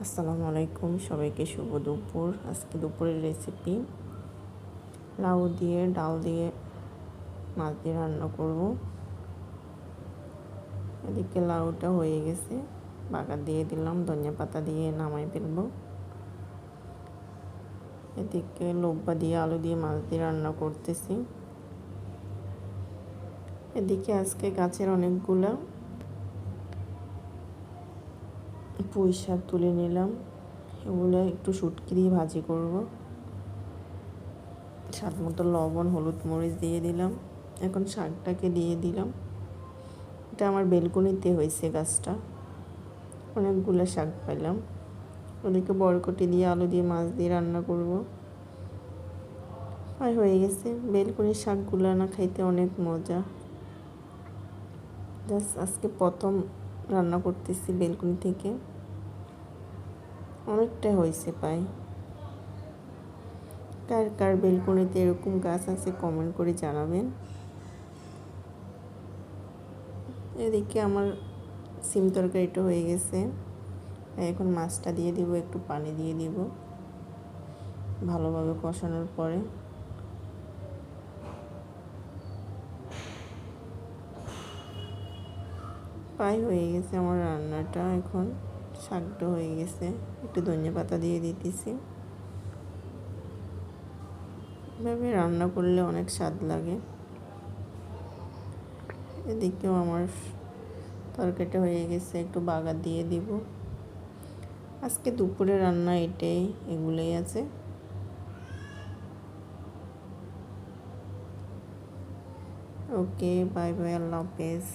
আসসালামু আলাইকুম, সবাইকে শুভ দুপুর। আজকে দুপুরের রেসিপি লাউ দিয়ে ডাল দিয়ে মাছ দিয়ে রান্না করব। এদিকে লাউটা হয়ে গেছে, বাগার দিয়ে দিলাম, ধনিয়া পাতা দিয়ে নামাই ফেলব। এদিকে লোব্বা দিয়ে আলু দিয়ে মাছ দিয়ে রান্না করতেছি। এদিকে আজকে গাছের অনেকগুলা পুঁই শাক তুলে নিলাম, এগুলো একটু শুটকি দিয়ে ভাজি করব। স্বাদ মতো লবণ, হলুদ, মরিচ দিয়ে দিলাম। এখন শাকটাকে দিয়ে দিলাম। এটা আমার বেলকনিতে হয়েছে গাছটা, অনেকগুলো শাক পাইলাম। ওদিকে বরকটি দিয়ে আলু দিয়ে মাছ দিয়ে রান্না করব। হয়ে গেছে। বেলকনির শাকগুলো না খাইতে অনেক মজা। জাস্ট আজকে প্রথম রান্না করতেছি বেলকনি থেকে, অনেকটা হয়েছে পাই। কার কার বেলকনিতে এরকম গাছ আছে কমেন্ট করে জানাবেন। এদিকে আমার সিম তরকারিটা হয়ে গেছে। এখন মাছটা দিয়ে দিব, একটু পানি দিয়ে দিব ভালোভাবে কষানোর পরে। হয়ে গেছে আমার রান্নাটা। এখন শাকটা হয়ে গেছে, একটু ধনিয়া পাতা দিয়ে দিতেছি। এভাবে রান্না করলে অনেক স্বাদ লাগে। এদিকেও আমার তরকারিটা হয়ে গেছে, একটু বাগার দিয়ে দিব। আজকে দুপুরে রান্না এগুলোই আছে। ওকে, বাই বাই, আল্লাহ হাফেজ।